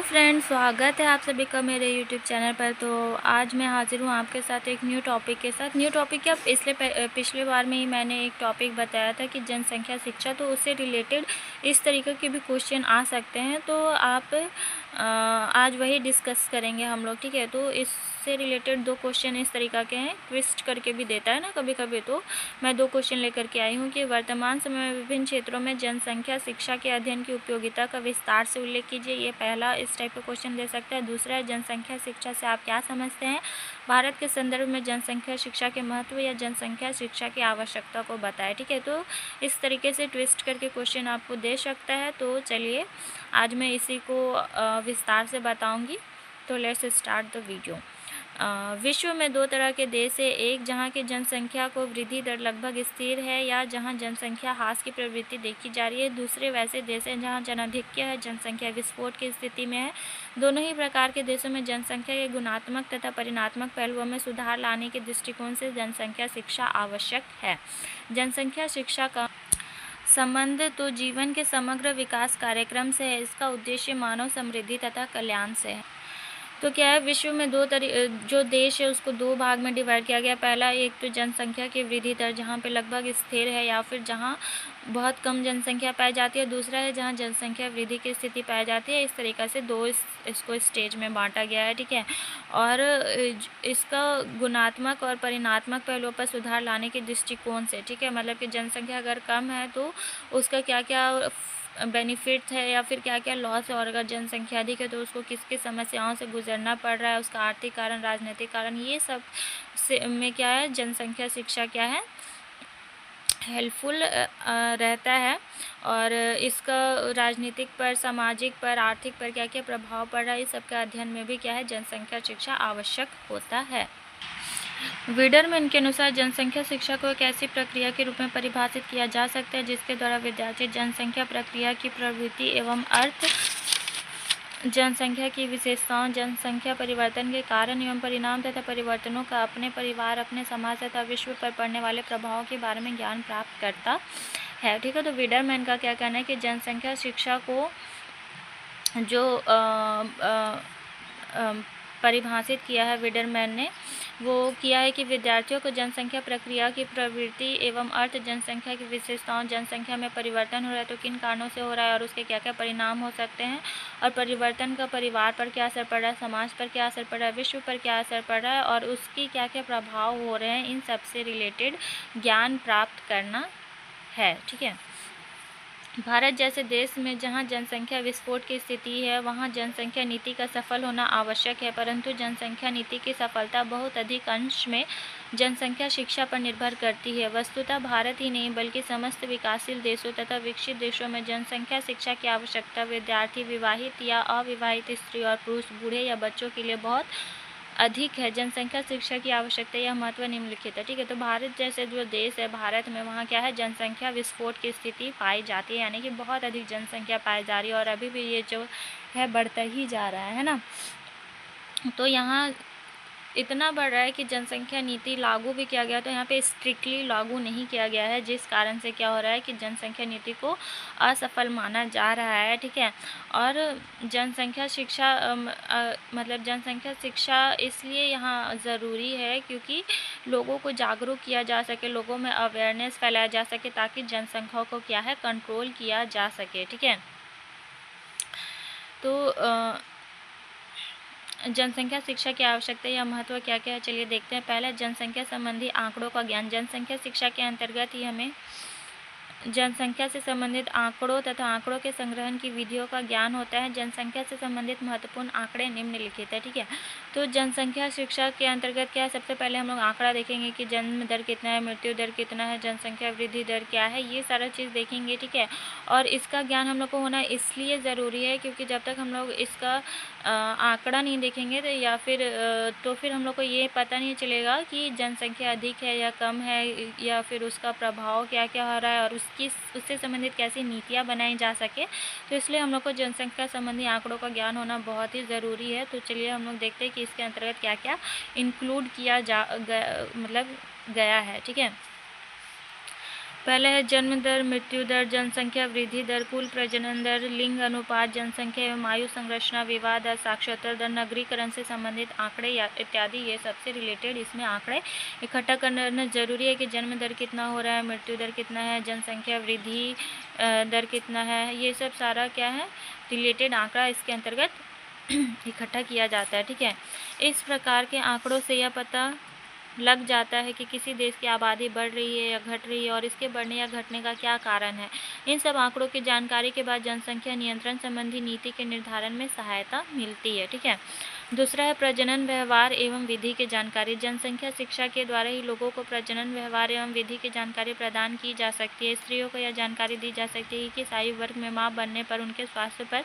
Friends, स्वागत है आप सभी का मेरे यूट्यूब चैनल पर। तो आज मैं हाज़िर हूँ आपके साथ एक न्यू टॉपिक के साथ। न्यू टॉपिक क्या, पिछले बार में ही मैंने एक टॉपिक बताया था कि जनसंख्या शिक्षा, तो उससे रिलेटेड इस तरीके के भी क्वेश्चन आ सकते हैं। तो आप आज वही डिस्कस करेंगे हम लोग, ठीक है। तो इससे रिलेटेड दो क्वेश्चन इस तरीक़ा के हैं, ट्विस्ट करके भी देता है ना कभी कभी। तो मैं दो क्वेश्चन लेकर के आई हूँ कि वर्तमान समय में विभिन्न क्षेत्रों में जनसंख्या शिक्षा के अध्ययन की उपयोगिता का विस्तार से उल्लेख कीजिए। ये पहला इस टाइप का क्वेश्चन दे सकता है। दूसरा है, जनसंख्या शिक्षा से आप क्या समझते हैं? भारत के संदर्भ में जनसंख्या शिक्षा के महत्व या जनसंख्या शिक्षा की आवश्यकता को बताएं, ठीक है। तो इस तरीके से ट्विस्ट करके क्वेश्चन आपको दे सकता है। तो चलिए आज मैं इसी को विस्तार से बताऊंगी। तो लेट्स स्टार्ट द वीडियो। विश्व में दो तरह के देश है, एक जहां की जनसंख्या को वृद्धि दर लगभग स्थिर है या जहां जनसंख्या ह्रास की प्रवृत्ति देखी जा रही है। दूसरे वैसे देश हैं जहां जनाधिक्य है, जनसंख्या विस्फोट की स्थिति में है। दोनों ही प्रकार के देशों में जनसंख्या के गुणात्मक तथा परिणात्मक पहलुओं में सुधार लाने के दृष्टिकोण से जनसंख्या शिक्षा आवश्यक है। जनसंख्या शिक्षा का संबंध तो जीवन के समग्र विकास कार्यक्रम से है। इसका उद्देश्य मानव समृद्धि तथा कल्याण से है। तो क्या है, विश्व में जो देश है उसको दो भाग में डिवाइड किया गया। पहला, एक तो जनसंख्या की वृद्धि दर जहाँ पे लगभग स्थिर है या फिर जहाँ बहुत कम जनसंख्या पाई जाती है। दूसरा है जहाँ जनसंख्या वृद्धि की स्थिति पाई जाती है। इस तरीक़ा से इसको स्टेज में बांटा गया है, ठीक है। और इसका गुणात्मक और परिणात्मक पहलुओं पर सुधार लाने के दृष्टिकोण से, ठीक है। मतलब कि जनसंख्या अगर कम है तो उसका क्या क्या बेनिफिट्स है या फिर क्या क्या लॉस है, और अगर जनसंख्या अधिक है तो उसको किस किस समस्याओं से गुजरना पड़ रहा है, उसका आर्थिक कारण, राजनीतिक कारण, ये सब से में क्या है, जनसंख्या शिक्षा क्या है, हेल्पफुल रहता है। और इसका राजनीतिक पर, सामाजिक पर, आर्थिक पर क्या क्या प्रभाव पड़ रहा है, इस सब का अध्ययन में भी क्या है, जनसंख्या शिक्षा आवश्यक होता है। वीडरमैन के अनुसार जनसंख्या शिक्षा को एक ऐसी प्रक्रिया के रूप में परिभाषित किया जा सकता है जिसके द्वारा विद्यार्थी जनसंख्या प्रक्रिया की प्रवृत्ति एवं अर्थ, जनसंख्या की विशेषताओं, जनसंख्या परिवर्तन के कारण एवं परिणाम तथा परिवर्तनों का अपने परिवार, अपने समाज तथा विश्व पर पड़ने वाले प्रभावों के बारे में ज्ञान प्राप्त करता है, ठीक है। तो वीडरमैन का क्या कहना है कि जनसंख्या शिक्षा को जो परिभाषित किया है वीडरमैन ने, वो किया है कि विद्यार्थियों को जनसंख्या प्रक्रिया की प्रवृत्ति एवं अर्थ, जनसंख्या की विशेषताओं, जनसंख्या में परिवर्तन हो रहा है तो किन कारणों से हो रहा है और उसके क्या क्या परिणाम हो सकते हैं, और परिवर्तन का परिवार पर क्या असर पड़ रहा है, समाज पर क्या असर पड़ रहा है, विश्व पर क्या असर पड़ रहा है और उसकी क्या क्या प्रभाव हो रहे हैं, इन सब से रिलेटेड ज्ञान प्राप्त करना है, ठीक है। भारत जैसे देश में जहां जनसंख्या विस्फोट की स्थिति है वहां जनसंख्या नीति का सफल होना आवश्यक है, परंतु जनसंख्या नीति की सफलता बहुत अधिक अंश में जनसंख्या शिक्षा पर निर्भर करती है। वस्तुतः भारत ही नहीं बल्कि समस्त विकासशील देशों तथा विकसित देशों में जनसंख्या शिक्षा की आवश्यकता विद्यार्थी, विवाहित या अविवाहित स्त्री और पुरुष, बूढ़े या बच्चों के लिए बहुत अधिक है। जनसंख्या शिक्षा की आवश्यकता यह महत्व निम्नलिखित है, ठीक है। तो भारत जैसे जो देश है, भारत में वहाँ क्या है, जनसंख्या विस्फोट की स्थिति पाई जाती है, यानी कि बहुत अधिक जनसंख्या पाई जा रही है और अभी भी ये जो है बढ़ता ही जा रहा है ना। तो यहाँ इतना बढ़ रहा है कि जनसंख्या नीति लागू भी किया गया, तो यहाँ पे स्ट्रिक्टली लागू नहीं किया गया है, जिस कारण से क्या हो रहा है कि जनसंख्या नीति को असफल माना जा रहा है, ठीक है। और जनसंख्या शिक्षा मतलब जनसंख्या शिक्षा इसलिए यहाँ ज़रूरी है क्योंकि लोगों को जागरूक किया जा सके, लोगों में अवेयरनेस फैलाया जा सके ताकि जनसंख्या को क्या है, कंट्रोल किया जा सके, ठीक है। तो जनसंख्या शिक्षा की आवश्यकता या महत्व क्या क्या है, चलिए देखते हैं। पहला, जनसंख्या संबंधी आंकड़ों का ज्ञान। जनसंख्या शिक्षा के अंतर्गत ही हमें जनसंख्या से संबंधित आंकड़ों तथा आंकड़ों के संग्रहण की विधियों का ज्ञान होता है। जनसंख्या से संबंधित महत्वपूर्ण आंकड़े निम्नलिखित है, ठीक है। तो जनसंख्या शिक्षा के अंतर्गत क्या है, सबसे पहले हम लोग आंकड़ा देखेंगे कि जन्म दर कितना है, मृत्यु दर कितना है, जनसंख्या वृद्धि दर क्या है, ये सारा चीज़ देखेंगे, ठीक है। और इसका ज्ञान हम लोग को होना इसलिए ज़रूरी है क्योंकि जब तक हम लोग इसका आंकड़ा नहीं देखेंगे तो या फिर तो फिर हम लोग को ये पता नहीं चलेगा कि जनसंख्या अधिक है या कम है, या फिर उसका प्रभाव क्या क्या हो रहा है और उससे संबंधित कैसी नीतियाँ बनाई जा सके। तो इसलिए हम लोग को जनसंख्या संबंधी आंकड़ों का ज्ञान होना बहुत ही ज़रूरी है। तो चलिए हम लोग देखते हैं कि इसके अंतर्गत क्या क्या इंक्लूड किया गया है, ठीक है। पहला है जन्म दर, मृत्यु दर, जनसंख्या वृद्धि दर, कुल प्रजनन दर, लिंग अनुपात, जनसंख्या एवं आयु संरचना, विवाह दर, साक्षरता दर, नगरीकरण से संबंधित आंकड़े इत्यादि, ये सबसे रिलेटेड इसमें आंकड़े इकट्ठा करना जरूरी है कि जन्म दर कितना हो रहा है, मृत्यु दर कितना है, जनसंख्या वृद्धि दर कितना है, ये सब सारा क्या है रिलेटेड आंकड़ा इसके अंतर्गत इकट्ठा किया जाता है। ठीक है, इस प्रकार के आंकड़ों से यह पता लग जाता है कि किसी देश की आबादी बढ़ रही है या घट रही है और इसके बढ़ने या घटने का क्या कारण है। इन सब आंकड़ों की जानकारी के बाद जनसंख्या नियंत्रण संबंधी नीति के निर्धारण में सहायता मिलती है। ठीक है, दूसरा है प्रजनन व्यवहार एवं विधि की जानकारी। जनसंख्या शिक्षा के द्वारा ही लोगों को प्रजनन व्यवहार एवं विधि की जानकारी प्रदान की जा सकती है। स्त्रियों को यह जानकारी दी जा सकती है कि किस आयु वर्ग में मां बनने पर उनके स्वास्थ्य पर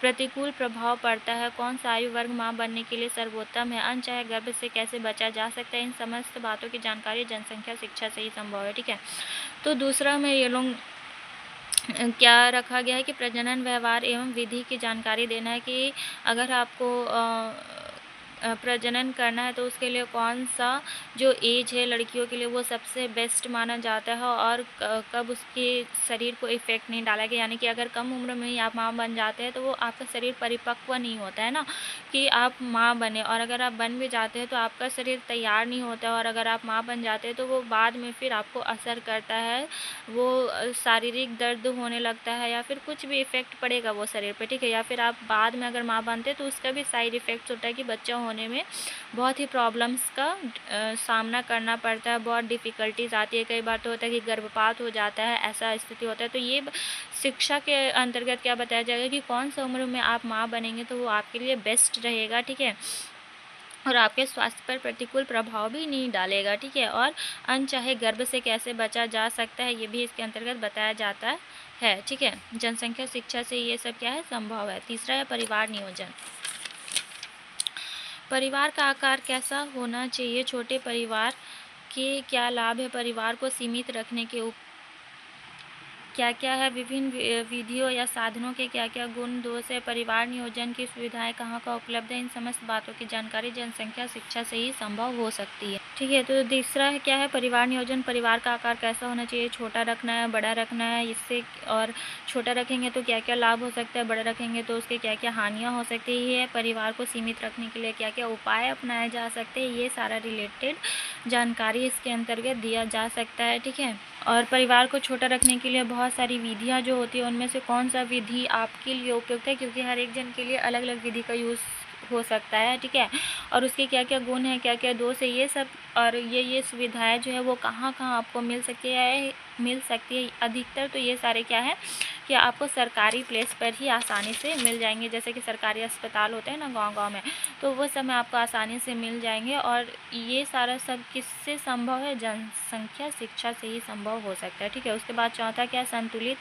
प्रतिकूल प्रभाव पड़ता है, कौन सा आयु वर्ग मां बनने के लिए सर्वोत्तम है, अनचाहे गर्भ से कैसे बचा जा सकता है। इन समस्त बातों की जानकारी जनसंख्या शिक्षा से ही संभव है। ठीक है, तो दूसरा में ये लोग क्या रखा गया है कि प्रजनन व्यवहार एवं विधि की जानकारी देना है कि अगर आपको प्रजनन करना है तो उसके लिए कौन सा जो एज है लड़कियों के लिए वो सबसे बेस्ट माना जाता है और कब उसके शरीर को इफ़ेक्ट नहीं डालेगा। यानी कि अगर कम उम्र में ही आप माँ बन जाते हैं तो वो आपका शरीर परिपक्व नहीं होता है ना कि आप माँ बने, और अगर आप बन भी जाते हैं तो आपका शरीर तैयार नहीं होता, और अगर आप माँ बन जाते हैं तो वो बाद में फिर आपको असर करता है, वो शारीरिक दर्द होने लगता है या फिर कुछ भी इफ़ेक्ट पड़ेगा वो शरीर पे। ठीक है, या फिर आप बाद में अगर माँ बनते तो उसका भी साइड इफ़ेक्ट्स होता है कि बच्चा होने में बहुत ही प्रॉब्लम्स का सामना करना पड़ता है, बहुत डिफ़िकल्टीज आती है। कई बार तो होता है कि गर्भपात हो जाता है, ऐसा स्थिति होता है। तो ये शिक्षा के अंतर्गत क्या बताया जाएगा कि कौन सा उम्र में आप माँ बनेंगे तो वो आपके लिए बेस्ट रहेगा। ठीक है, और आपके स्वास्थ्य पर प्रतिकूल प्रभाव भी नहीं डालेगा। ठीक है, और अनचाहे गर्भ से कैसे बचा जा सकता है ये भी इसके अंतर्गत बताया जाता है। ठीक है, जनसंख्या शिक्षा से ये सब क्या है संभव है। तीसरा है परिवार नियोजन। परिवार का आकार कैसा होना चाहिए, छोटे परिवार के क्या लाभ है, परिवार को सीमित रखने के क्या क्या है, विभिन्न विधियों या साधनों के क्या क्या गुण दोष है, परिवार नियोजन की सुविधाएं कहाँ का उपलब्ध है, इन समस्त बातों की जानकारी जनसंख्या शिक्षा से ही संभव हो सकती है। ठीक है, तो तीसरा है क्या है परिवार नियोजन। परिवार का आकार कैसा होना चाहिए, छोटा रखना है, बड़ा रखना है, इससे और छोटा रखेंगे तो क्या क्या लाभ हो सकता है, बड़ा रखेंगे तो उसके क्या क्या हानियाँ हो सकती है, परिवार को सीमित रखने के लिए क्या क्या उपाय अपनाए जा सकते हैं, ये सारा रिलेटेड जानकारी इसके अंतर्गत दिया जा सकता है। ठीक है, और परिवार को छोटा रखने के लिए बहुत सारी विधियाँ जो होती है उनमें से कौन सा विधि आपके लिए उपयुक्त है, क्योंकि हर एक जन के लिए अलग अलग विधि का यूज़ हो सकता है। ठीक है, और उसके क्या क्या गुण है, क्या क्या दोष है, ये सब और ये सुविधाएं जो है वो कहाँ कहाँ आपको मिल सकती है अधिकतर तो ये सारे क्या है कि आपको सरकारी प्लेस पर ही आसानी से मिल जाएंगे। जैसे कि सरकारी अस्पताल होते हैं ना गांव-गांव में, तो वो सब में आपको आसानी से मिल जाएंगे। और ये सारा सब किससे संभव है, जनसंख्या शिक्षा से ही संभव हो सकता है। ठीक है, उसके बाद चौथा क्या, संतुलित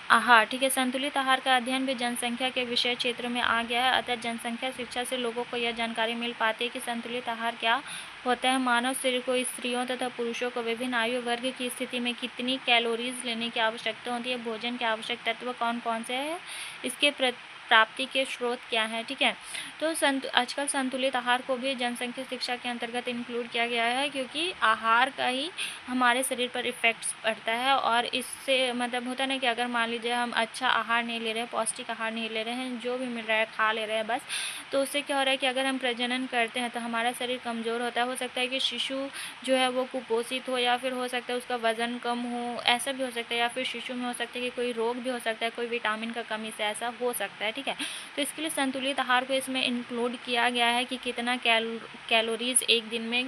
आहार। ठीक है, संतुलित आहार का अध्ययन भी जनसंख्या के विषय क्षेत्र में आ गया है, अतः जनसंख्या शिक्षा से लोगों को यह जानकारी मिल पाती है कि संतुलित आहार क्या होता है, मानव शरीर को स्त्रियों तथा पुरुषों को विभिन्न आयु वर्ग की स्थिति में कितनी कैलोरीज लेने की आवश्यकता होती है, भोजन के आवश्यक तत्व कौन कौन से हैं, इसके प्राप्ति के स्रोत क्या है। ठीक है, तो आजकल संतुलित आहार को भी जनसंख्या शिक्षा के अंतर्गत इंक्लूड किया गया है, क्योंकि आहार का ही हमारे शरीर पर इफ़ेक्ट्स पड़ता है। और इससे मतलब होता है ना कि अगर मान लीजिए हम अच्छा आहार नहीं ले रहे हैं, पौष्टिक आहार नहीं ले रहे हैं, जो भी मिल रहा है खा ले रहे हैं बस, तो उससे क्या हो रहा है कि अगर हम प्रजनन करते हैं तो हमारा शरीर कमज़ोर होता है। हो सकता है कि शिशु जो है वो कुपोषित हो, या फिर हो सकता है उसका वज़न कम हो, ऐसा भी हो सकता है, या फिर शिशु में हो सकता है कि कोई रोग भी हो सकता है, कोई विटामिन का कमी से ऐसा हो सकता है। ठीक है, तो इसके लिए संतुलित आहार को इसमें इंक्लूड किया गया है कि कितना कैलोरीज एक दिन में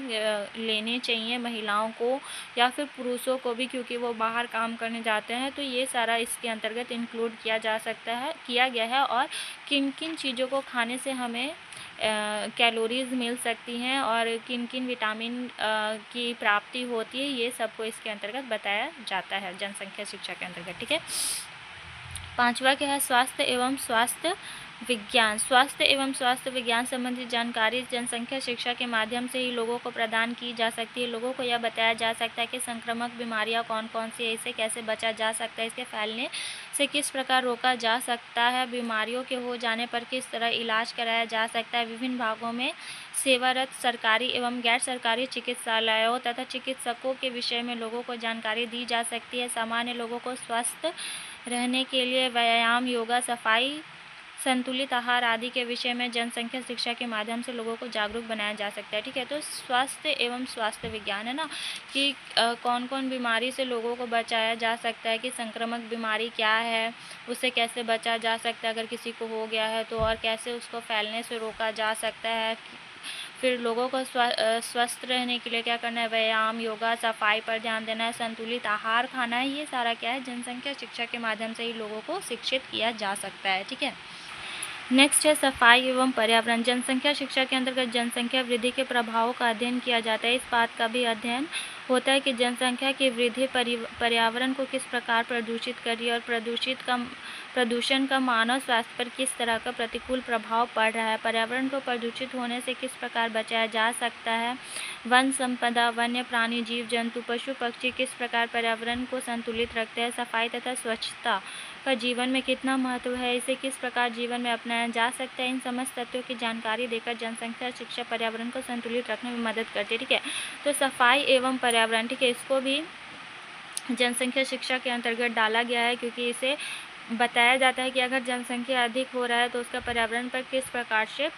लेने चाहिए महिलाओं को या फिर पुरुषों को भी, क्योंकि वो बाहर काम करने जाते हैं। तो ये सारा इसके अंतर्गत इंक्लूड किया गया है, और किन किन चीज़ों को खाने से हमें कैलोरीज मिल सकती हैं और किन किन विटामिन की प्राप्ति होती है, ये सबको इसके अंतर्गत बताया जाता है जनसंख्या शिक्षा के अंतर्गत। ठीक है, पांचवा क्या है, स्वास्थ्य एवं स्वास्थ्य विज्ञान। स्वास्थ्य एवं स्वास्थ्य विज्ञान संबंधी जानकारी जनसंख्या शिक्षा के माध्यम से ही लोगों को प्रदान की जा सकती है। लोगों को यह बताया जा सकता है कि संक्रामक बीमारियां कौन कौन सी है, इसे कैसे बचा जा सकता है, इसके फैलने से किस प्रकार रोका जा सकता है, बीमारियों के हो जाने पर किस तरह इलाज कराया जा सकता है। विभिन्न भागों में सेवारत सरकारी एवं गैर सरकारी चिकित्सालयों तथा चिकित्सकों के विषय में लोगों को जानकारी दी जा सकती है। सामान्य लोगों को स्वस्थ रहने के लिए व्यायाम, योगा, सफाई, संतुलित आहार आदि के विषय में जनसंख्या शिक्षा के माध्यम से लोगों को जागरूक बनाया जा सकता है। ठीक है, तो स्वास्थ्य एवं स्वास्थ्य विज्ञान है ना, कि कौन कौन बीमारी से लोगों को बचाया जा सकता है, कि संक्रामक बीमारी क्या है, उससे कैसे बचा जा सकता है अगर किसी को हो गया है तो, और कैसे उसको फैलने से रोका जा सकता है। फिर लोगों को स्वस्थ रहने के लिए क्या करना है, व्यायाम, योगा, सफाई पर ध्यान देना है, संतुलित आहार खाना है। ये सारा क्या है, जनसंख्या शिक्षा के माध्यम से ही लोगों को शिक्षित किया जा सकता है। ठीक है, नेक्स्ट है सफाई एवं पर्यावरण। जनसंख्या शिक्षा के अंतर्गत जनसंख्या वृद्धि के प्रभावों का अध्ययन किया जाता है। इस बात का भी अध्ययन होता है कि जनसंख्या की वृद्धि पर्यावरण को किस प्रकार प्रदूषित कर रही है, और प्रदूषण का मानव स्वास्थ्य पर किस तरह का प्रतिकूल प्रभाव पड़ रहा है। पर्यावरण को प्रदूषित होने से किस प्रकार बचाया जा सकता है। वन संपदा, वन्य प्राणी, जीव जंतु, पशु पक्षी किस प्रकार पर्यावरण को संतुलित रखते हैं। सफाई तथा स्वच्छता का जीवन में कितना महत्व है, इसे किस प्रकार जीवन में अपनाया जा सकता है। इन समस्त तथ्यों की जानकारी देकर जनसंख्या शिक्षा पर्यावरण को संतुलित रखने में मदद करती है। ठीक है, तो सफाई एवं पर्यावरण, ठीक है, इसको भी जनसंख्या शिक्षा के अंतर्गत डाला गया है, क्योंकि इसे बताया जाता है कि अगर जनसंख्या अधिक हो रहा है तो उसका पर्यावरण पर किस प्रकार से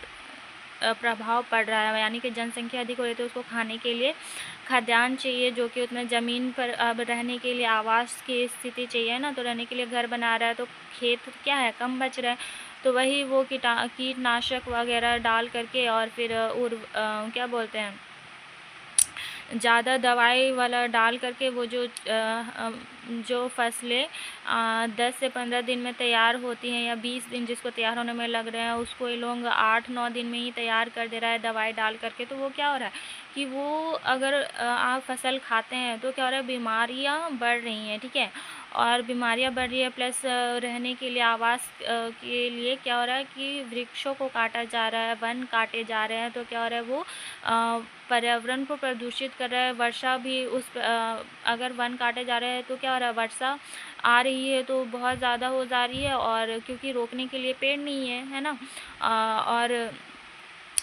प्रभाव पड़ रहा है। यानी कि जनसंख्या अधिक हो रही है तो उसको खाने के लिए खाद्यान्न चाहिए, जो कि उतना ज़मीन पर अब रहने के लिए आवास की स्थिति चाहिए ना, तो रहने के लिए घर बना रहा है तो खेत क्या है, कम बच रहा है, तो वही वो कीटनाशक वगैरह डाल करके और फिर क्या बोलते हैं, ज़्यादा दवाई वाला डाल करके वो जो फसलें 10 से 15 दिन में तैयार होती हैं, या 20 दिन जिसको तैयार होने में लग रहे हैं, उसको ये लोग 8-9 दिन में ही तैयार कर दे रहा है दवाई डाल करके। तो वो क्या हो रहा है कि वो अगर आप फसल खाते हैं तो क्या हो रहा है, बीमारियां बढ़ रही हैं। ठीक है, और बीमारियां बढ़ रही है, प्लस रहने के लिए आवास के लिए क्या हो रहा है कि वृक्षों को काटा जा रहा है, वन काटे जा रहे हैं, तो क्या हो रहा है, वो पर्यावरण को प्रदूषित कर रहा है। वर्षा भी अगर वन काटे जा रहे हैं तो क्या हो रहा है, वर्षा आ रही है तो बहुत ज़्यादा हो जा रही है, और क्योंकि रोकने के लिए पेड़ नहीं है ना, और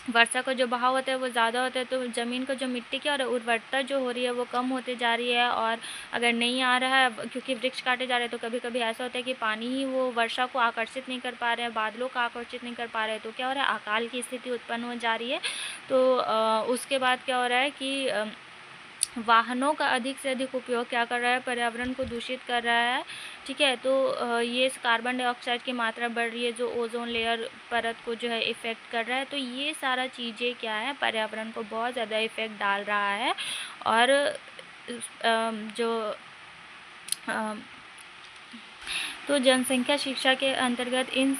वर्षा का जो बहाव होता है वो ज़्यादा होता है, तो ज़मीन का जो मिट्टी की और उर्वरता जो हो रही है वो कम होते जा रही है। और अगर नहीं आ रहा है, क्योंकि वृक्ष काटे जा रहे हैं, तो कभी कभी ऐसा होता है कि पानी ही वो वर्षा को आकर्षित नहीं कर पा रहे हैं, बादलों को आकर्षित नहीं कर पा रहे हैं, तो क्या हो रहा है, अकाल की स्थिति उत्पन्न हो जा रही है। तो उसके बाद क्या हो रहा है कि वाहनों का अधिक से अधिक उपयोग क्या कर रहा है, पर्यावरण को दूषित कर रहा है। ठीक है, तो ये कार्बन डाइऑक्साइड की मात्रा बढ़ रही है, जो ओजोन लेयर परत को जो है इफ़ेक्ट कर रहा है। तो ये सारा चीज़ें क्या है, पर्यावरण को बहुत ज़्यादा इफ़ेक्ट डाल रहा है। और जो तो जनसंख्या शिक्षा के अंतर्गत इन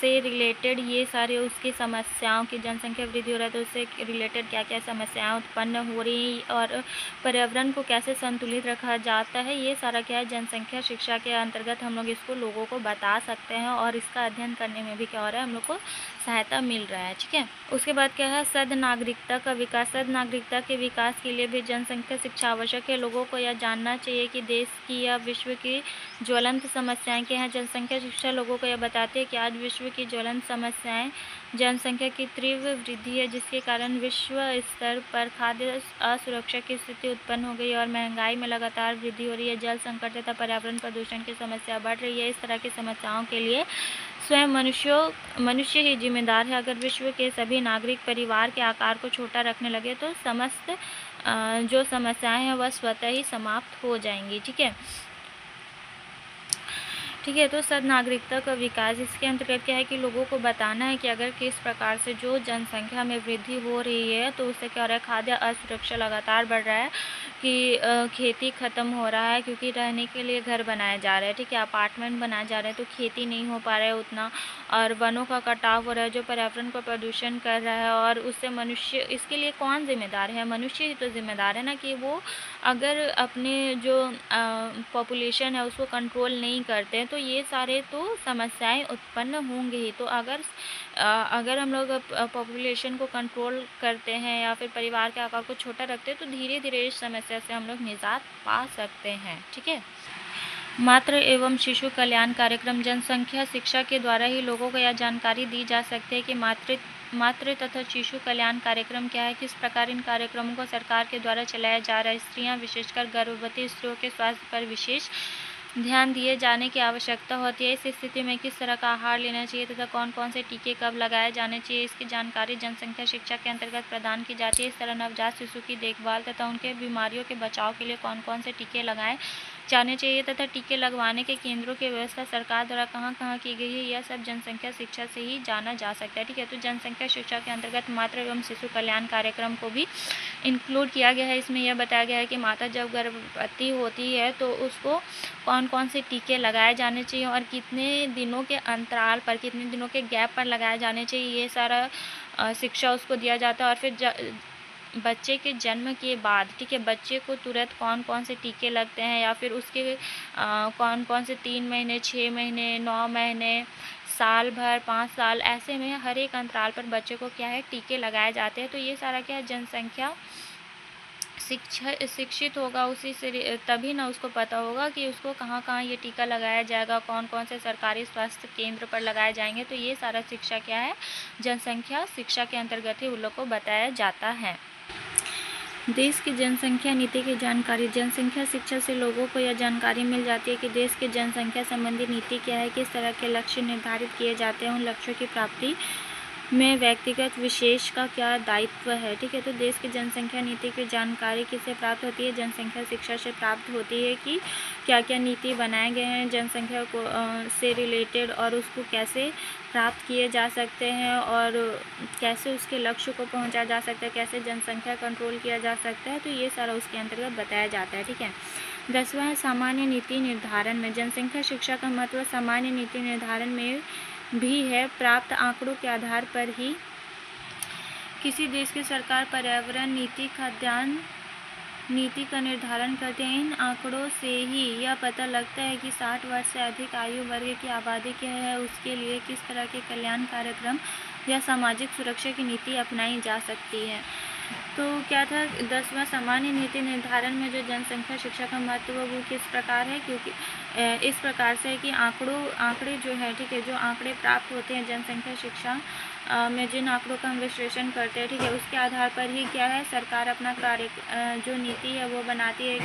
से रिलेटेड ये सारे उसकी समस्याओं की, जनसंख्या वृद्धि हो रहा है तो उससे रिलेटेड क्या क्या समस्याएं उत्पन्न हो रही, और पर्यावरण को कैसे संतुलित रखा जाता है, ये सारा क्या है, जनसंख्या शिक्षा के अंतर्गत हम लोग इसको लोगों को बता सकते हैं, और इसका अध्ययन करने में भी क्या हो रहा है, हम लोग को सहायता मिल रहा है। ठीक है, उसके बाद क्या है, सद नागरिकता का विकास। सद नागरिकता के विकास के लिए भी जनसंख्या शिक्षा आवश्यक है। लोगों को यह जानना चाहिए कि देश की या विश्व की ज्वलंत समस्याएं क्या हैं। जनसंख्या शिक्षा लोगों को यह बताती है कि आज विश्व की ज्वलंत समस्याएं जनसंख्या की तीव्र वृद्धि है, जिसके कारण विश्व स्तर पर खाद्य असुरक्षा की स्थिति उत्पन्न हो गई और महंगाई में लगातार वृद्धि हो रही है। जल संकट तथा पर्यावरण प्रदूषण की समस्या बढ़ रही है। इस तरह की समस्याओं के लिए स्वयं मनुष्य ही जिम्मेदार है। अगर विश्व के सभी नागरिक परिवार के आकार को छोटा रखने लगे तो समस्त जो समस्याएं हैं वह स्वतः ही समाप्त हो जाएंगी। ठीक है, तो सद नागरिकता का विकास, इसके अंतर्गत क्या है कि लोगों को बताना है कि अगर किस प्रकार से जो जनसंख्या में वृद्धि हो रही है तो उससे क्या हो रहा है, खाद्य असुरक्षा लगातार बढ़ रहा है, कि खेती ख़त्म हो रहा है, क्योंकि रहने के लिए घर बनाए जा रहे हैं। ठीक है, अपार्टमेंट बनाए जा रहे हैं, तो खेती नहीं हो पा रहा है उतना, और वनों का कटाव हो रहा है जो पर्यावरण को प्रदूषण कर रहा है। और उससे मनुष्य, इसके लिए कौन जिम्मेदार है, मनुष्य ही तो जिम्मेदार है ना, कि वो अगर अपने जो पॉपुलेशन है उसको कंट्रोल नहीं करते हैं तो तो ये सारे तो समस्याएं उत्पन्न होंगे ही। तो अगर हम लोग पॉपुलेशन को कंट्रोल करते हैं या फिर परिवार के आकार को छोटा रखते हैं तो धीरे धीरे इस समस्या से हम लोग निजात पा सकते हैं। ठीक है। मातृ एवं शिशु कल्याण कार्यक्रम जनसंख्या शिक्षा के द्वारा ही लोगों को यह जानकारी दी जा सकती है कि मातृ तथा शिशु कल्याण कार्यक्रम क्या है, किस प्रकार इन कार्यक्रमों को सरकार के द्वारा चलाया जा रहा है, स्त्रियां विशेषकर गर्भवती स्त्रियों के स्वास्थ्य पर विशेष ध्यान दिए जाने की आवश्यकता होती है। इस स्थिति में किस तरह का आहार लेना चाहिए तथा कौन कौन से टीके कब लगाए जाने चाहिए, इसकी जानकारी जनसंख्या शिक्षा के अंतर्गत प्रदान की जाती है। इस तरह नवजात शिशु की देखभाल तथा उनके बीमारियों के बचाव के लिए कौन कौन से टीके लगाए जाने चाहिए तथा टीके लगवाने के केंद्रों की व्यवस्था सरकार द्वारा कहाँ कहाँ की गई है, यह सब जनसंख्या शिक्षा से ही जाना जा सकता है। ठीक है। तो जनसंख्या शिक्षा के अंतर्गत मातृ एवं शिशु कल्याण कार्यक्रम को भी इंक्लूड किया गया है। इसमें यह बताया गया है कि माता जब गर्भवती होती है तो उसको कौन कौन से टीके लगाए जाने चाहिए और कितने दिनों के अंतराल पर, कितने दिनों के गैप पर लगाए जाने चाहिए, ये सारा शिक्षा उसको दिया जाता है। और फिर बच्चे के जन्म के बाद, ठीक है, बच्चे को तुरंत कौन कौन से टीके लगते हैं या फिर उसके कौन कौन से 3 महीने, 6 महीने, 9 महीने, साल भर, 5 साल, ऐसे में हर एक अंतराल पर बच्चे को क्या है टीके लगाए जाते हैं। तो ये सारा क्या है, जनसंख्या शिक्षित होगा उसी से तभी ना उसको पता होगा कि उसको कहाँ कहाँ ये टीका लगाया जाएगा, कौन कौन से सरकारी स्वास्थ्य केंद्र पर लगाए जाएंगे। तो ये सारा शिक्षा क्या है, जनसंख्या शिक्षा के अंतर्गत ही उन लोग को बताया जाता है। देश की जनसंख्या नीति की जानकारी। जनसंख्या शिक्षा से लोगों को यह जानकारी मिल जाती है कि देश की जनसंख्या संबंधी नीति क्या है, किस तरह के लक्ष्य निर्धारित किए जाते हैं, उन लक्ष्यों की प्राप्ति में व्यक्तिगत विशेष का क्या दायित्व है। ठीक है। तो देश की जनसंख्या नीति की जानकारी किससे प्राप्त होती है, जनसंख्या शिक्षा से प्राप्त होती है कि क्या क्या नीति बनाए गए हैं जनसंख्या को से रिलेटेड और उसको कैसे प्राप्त किए जा सकते हैं और कैसे उसके लक्ष्य को पहुंचा जा सकता है, कैसे जनसंख्या कंट्रोल किया जा सकता है। तो ये सारा उसके अंतर्गत बताया जाता है। ठीक है। 10वां सामान्य नीति निर्धारण में। जनसंख्या शिक्षा का महत्व सामान्य नीति निर्धारण में भी है। प्राप्त आंकड़ों के आधार पर ही किसी देश की सरकार पर्यावरण नीति, खाद्यान्न नीति का निर्धारण करते हैं। इन आंकड़ों से ही यह पता लगता है कि 60 वर्ष से अधिक आयु वर्ग की आबादी क्या है, उसके लिए किस तरह के कल्याण कार्यक्रम या सामाजिक सुरक्षा की नीति अपनाई जा सकती है। तो क्या था, 10वां सामान्य नीति निर्धारण में जो जनसंख्या शिक्षा का महत्व वो किस प्रकार है, क्योंकि इस प्रकार से है कि आंकड़े जो है, ठीक है, जो आंकड़े प्राप्त होते हैं जनसंख्या शिक्षा में, जिन आंकड़ों का हम विश्लेषण करते हैं, ठीक है, उसके आधार पर ही क्या है, सरकार अपना कार्य जो नीति है वो बनाती है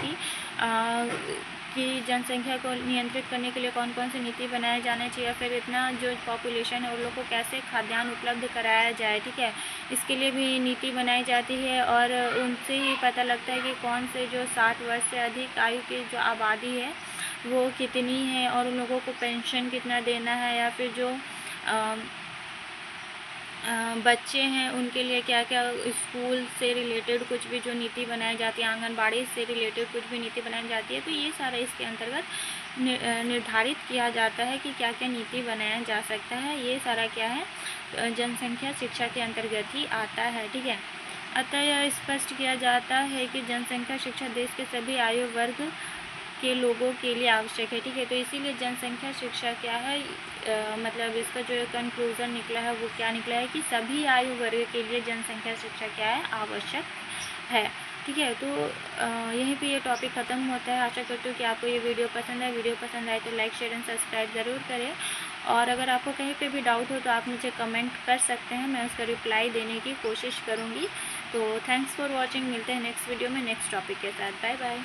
कि जनसंख्या को नियंत्रित करने के लिए कौन कौन सी नीति बनाए जाने चाहिए, फिर इतना जो पॉपुलेशन है उन लोगों को कैसे खाद्यान्न उपलब्ध कराया जाए। ठीक है। इसके लिए भी नीति बनाई जाती है और उनसे ही पता लगता है कि कौन से जो 60 वर्ष से अधिक आयु की जो आबादी है वो कितनी है और उन लोगों को पेंशन कितना देना है, या फिर जो बच्चे हैं उनके लिए क्या क्या स्कूल से रिलेटेड कुछ भी जो नीति बनाई जाती है, आंगनबाड़ी से रिलेटेड कुछ भी नीति बनाई जाती है। तो ये सारा इसके अंतर्गत निर्धारित किया जाता है कि क्या क्या नीति बनाया जा सकता है। ये सारा क्या है, जनसंख्या शिक्षा के अंतर्गत ही आता है। ठीक है। अतः यह स्पष्ट किया जाता है कि जनसंख्या शिक्षा देश के सभी आयु वर्ग के लोगों के लिए आवश्यक है। ठीक है। तो इसीलिए जनसंख्या शिक्षा क्या है, मतलब इसका जो कंक्लूज़न निकला है वो क्या निकला है कि सभी आयु वर्ग के लिए जनसंख्या शिक्षा क्या है, आवश्यक है। ठीक है। तो यहीं पे ये टॉपिक ख़त्म होता है। आशा करती हूँ कि आपको ये वीडियो पसंद है। वीडियो पसंद आए तो लाइक, शेयर एंड सब्सक्राइब ज़रूर करें। और अगर आपको कहीं पे भी डाउट हो तो आप मुझे कमेंट कर सकते हैं, मैं उसका रिप्लाई देने की कोशिश करूँगी। तो थैंक्स फॉर वॉचिंग। मिलते हैं नेक्स्ट वीडियो में नेक्स्ट टॉपिक के साथ। Bye bye.